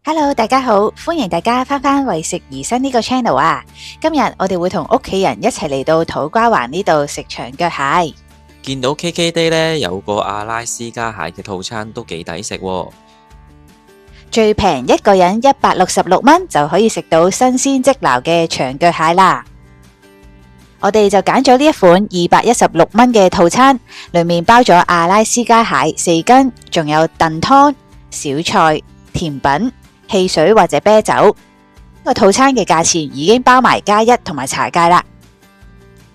Hello，大家好，歡迎大家返為食而生呢個 channel 啊！今日我哋會同屋企人一齊嚟到土瓜灣呢度食長腳蟹。見到 KKday 呢有個阿拉斯加蟹嘅套餐都幾抵食喎，最平一個人166蚊就可以食到新鮮即撈嘅長腳蟹啦。我哋就揀咗呢一款216蚊嘅套餐，裏面包咗阿拉斯加蟹4斤，仲有燉湯、小菜、甜品、汽水或者啤酒。個套餐嘅價錢已經包埋加一同埋茶芥啦。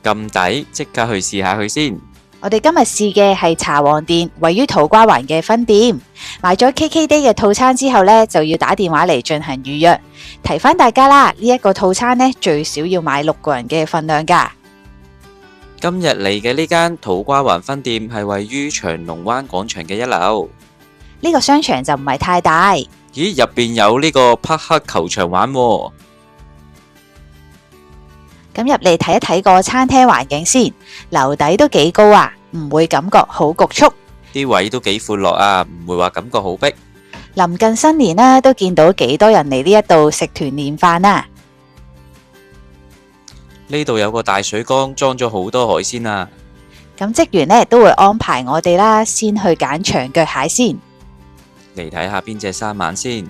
咁抵，即刻去試下佢先。我哋今日試嘅係茶王店位於土瓜灣嘅分店。買咗 KKday 嘅套餐之後呢，就要打電話嚟進行預約。提翻大家啦，呢一個套餐呢，最少要買6個人嘅份量噶。今日嚟嘅呢間土瓜灣分店係位於長龍灣廣場嘅1樓。呢個商場就唔係太大。咦，入邊有呢個匹克球場玩喎。咁入嚟睇一睇個餐廳環境先，樓底都幾高啊，唔會感覺好局促。啲位都幾闊落啊，唔會話感覺好逼。臨近新年啦，都見到幾多人嚟呢一度食團年飯啊。呢度有個大水缸，裝咗好多海鮮啊。咁職員呢都會安排我哋啦，先去揀長腳蟹先。嚟睇下邊隻生猛先。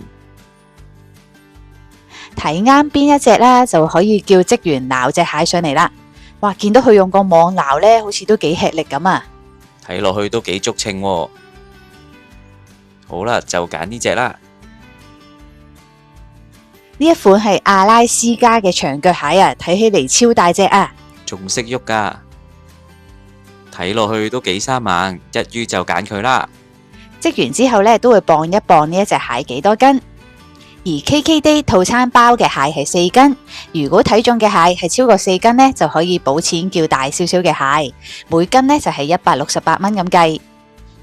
睇啱邊一隻啦，就可以叫職員撈隻蟹上嚟啦。哇，見到佢用個網撈呢，好似都幾吃力咁啊！睇落去都幾足稱喎。好啦，就揀呢隻啦。呢一款係阿拉斯加嘅長腳蟹啊，睇起嚟超大隻啊！仲識喐噶，睇落去都幾生猛，一於就揀佢啦。職員之後呢，都會磅一磅呢一隻蟹幾多斤。而 KKday 套餐包嘅蟹係4斤，如果睇中嘅蟹係超過4斤呢，就可以補錢叫大少少嘅蟹，每斤呢就係168蚊咁計。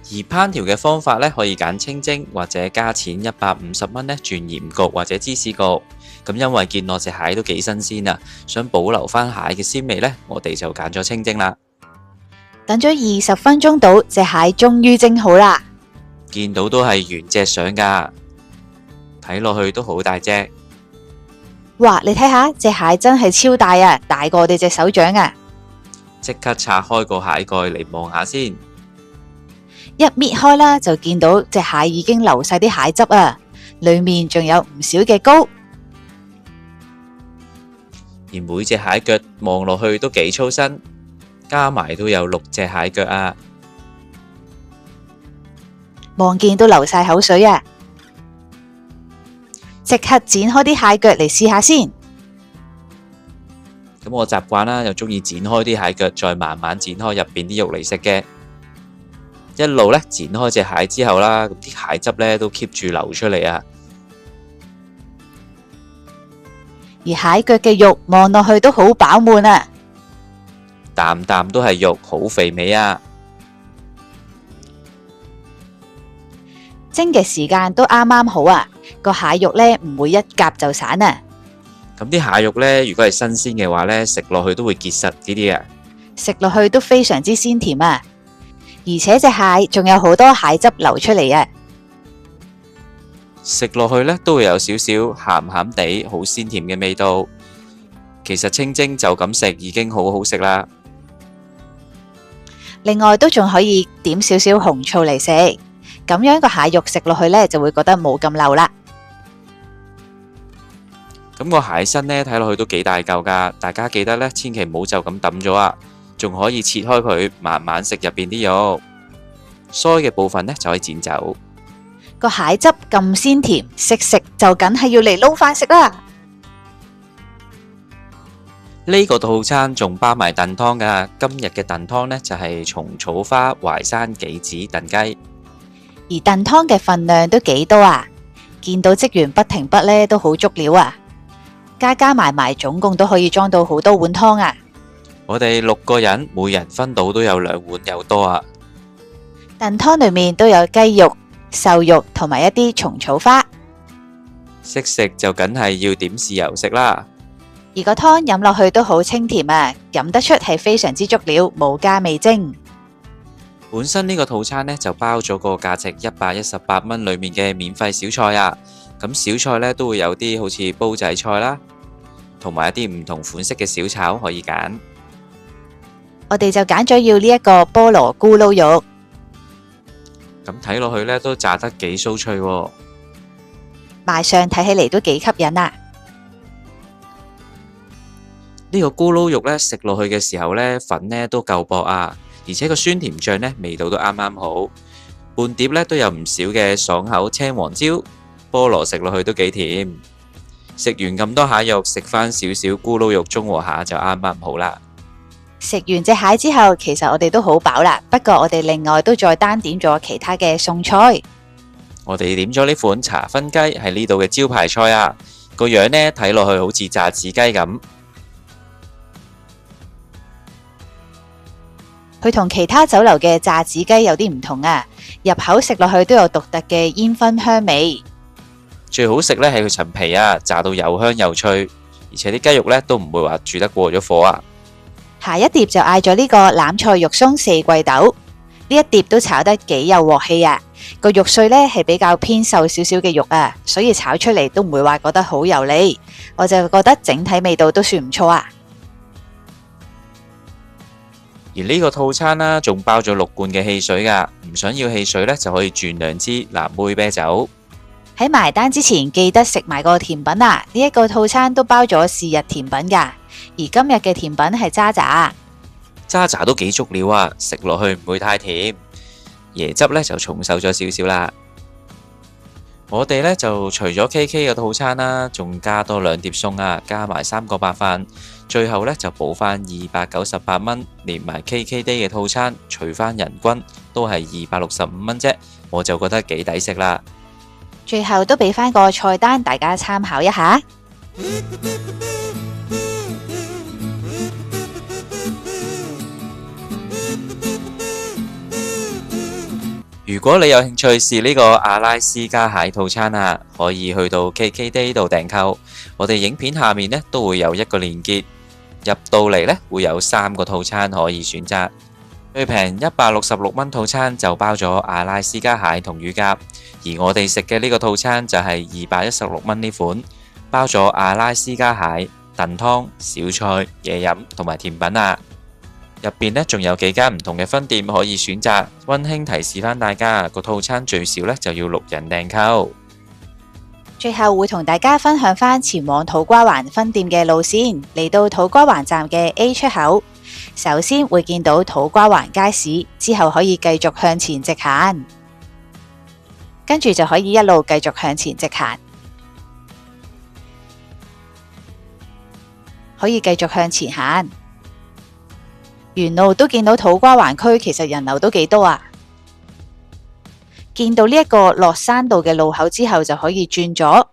而烹調嘅方法呢，可以揀清蒸或者加錢150蚊呢轉鹽焗或者芝士焗。咁因為見落隻蟹都幾新鮮啊，想保留翻蟹嘅鮮味呢，我哋就揀咗清蒸啦。等咗20分鐘到，隻蟹終於蒸好啦。見到都係原隻相噶，睇落去都好大隻。哇，你睇下隻蟹真係超大啊，大過我哋隻手掌啊！即刻拆開個蟹蓋嚟望下先。一搣開啦，就見到隻蟹已經流晒啲蟹汁啊，裏面仲有唔少嘅膏。而每隻蟹腳望落去都幾粗身，加埋都有6隻蟹腳啊！望見都流晒口水啊！即刻剪開啲蟹腳嚟試下先。咁我習慣啦，又中意剪開啲蟹腳，再慢慢剪開入邊啲肉嚟食嘅。一路咧剪開隻蟹之後啦，咁啲蟹汁咧都 keep 住流出嚟啊！而蟹腳嘅肉望落去都好飽滿啊，啖啖都係肉，好肥美啊！蒸嘅時間都啱啱好啊，個蟹肉呢唔會一夾就散啊。咁啲蟹肉咧，如果係新鮮嘅話咧，食落去都會結實呢啲啊，食落去都非常之鮮甜啊，而且隻蟹仲有好多蟹汁流出嚟啊。食落去咧都會有少少鹹鹹地，好鮮甜嘅味道。其實清蒸就咁食已經好好食啦。另外都仲可以點少少紅醋嚟食，咁樣個蟹肉食落去呢就會覺得冇咁漏啦。咁個蟹身呢睇落去都幾大嚿噶，大家記得呢千祈唔好就咁抌咗啊，仲可以切開佢慢慢食入邊啲肉，腮嘅部分呢就可以剪走。個蟹汁咁鮮甜，食就梗係要嚟撈飯食啦。呢個套餐仲包埋燉湯噶，今日嘅燉湯呢就係蟲草花淮山杞子燉雞，而燉湯嘅份量都幾多啊，見到職員不停筆呢都好足料啊，加埋總共都可以裝到好多碗湯啊。我哋6個人每人分到都有2碗有多啊。燉湯裏面都有雞肉、瘦肉同埋一啲蟲草花，識食就梗係要點豉油食啦。而個湯飲落去都好清甜啊，飲得出係非常之足料，冇加味精。本身呢個套餐呢就包咗個價值118蚊裏面嘅免費小菜啊，咁小菜呢都會有啲好似煲仔菜啦，同埋一啲唔同款式嘅小炒可以揀。我哋就揀咗要呢一個菠蘿咕嚕肉，咁睇落去呢都炸得幾酥脆喎。賣相睇起嚟都幾吸引啊！呢個咕嚕肉呢，食落去嘅時候呢，粉呢都夠薄啊，而且個酸甜醬呢味道都啱啱好，半碟呢都有唔少嘅爽口青黃椒，菠蘿食落去都幾甜。食完咁多蟹肉，食返少少咕嚕肉中和下就啱啱好啦。食完隻蟹之後，其實我哋都好飽啦，不過我哋另外都再單點咗其他嘅餸菜。我哋點咗呢款茶分雞係呢度嘅招牌菜啊，個樣呢睇落去好似炸子雞咁。佢同其他酒樓嘅炸子雞有啲唔同啊，入口食落去都有獨特嘅煙燻香味。最好食呢係佢層皮啊，炸到又香又脆，而且啲雞肉呢都唔會話煮得過咗火啊。下一碟就嗌咗呢個欖菜肉鬆四季豆，呢一碟都炒得幾有鑊氣啊！個肉碎呢係比較偏瘦少少嘅肉啊，所以炒出嚟都唔會話覺得好油膩，我就覺得整體味道都算唔錯啊！而呢個套餐啦，仲包咗6罐嘅汽水噶，唔想要汽水呢，就可以轉2支藍莓啤酒。喺埋單之前記得食埋個甜品啊！呢一個套餐都包咗是日甜品噶，而今日嘅甜品係渣渣，渣渣都幾足料啊，食落去唔會太甜，椰汁呢就重手咗少少啦。我哋呢就除咗 KK 嘅套餐啦，仲加多2碟餸啊，加埋3個白飯，最後呢就補返298蚊，連埋 KKday 嘅套餐，除返人均都係265蚊啫，我就覺得幾抵食啦。最後都俾翻個菜單大家參考一下。如果你有興趣試呢個阿拉斯加蟹套餐啊，可以去到 KKday 度訂購。我哋影片下面呢都會有一個連結，入到嚟呢會有3個套餐可以選擇。最平166蚊套餐就包咗阿拉斯加蟹同乳鴿，而我哋食嘅呢個套餐就係216蚊呢款，包咗阿拉斯加蟹、燉湯、小菜、嘢飲同埋甜品啊。入邊呢仲有幾間唔同嘅分店可以選擇。溫馨提示返大家，個套餐最少呢就要6人訂購。最後會同大家分享返前往土瓜灣分店嘅路線。嚟到土瓜灣站嘅 A 出口，首先會見到土瓜灣街市，之後可以繼續向前直行，跟住就可以一路繼續向前直行，可以繼續向前行。沿路都見到土瓜灣區，其實人流都幾多啊！見到呢一個落山道嘅路口之後，就可以轉左，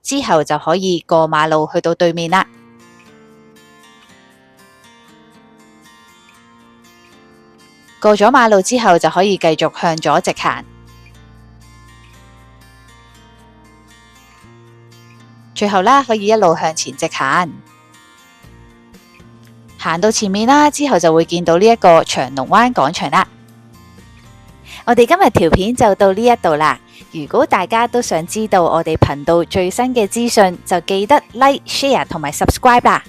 之後就可以過馬路去到對面啦。過咗馬路之後，就可以繼續向左直行，最後啦，可以一路向前直行。行到前面啦，之後就會見到呢一個長龍灣廣場啦。我哋今日條片就到呢一度啦。如果大家都想知道我哋頻道最新嘅資訊，就記得 Like、Share 同埋 Subscribe 啦。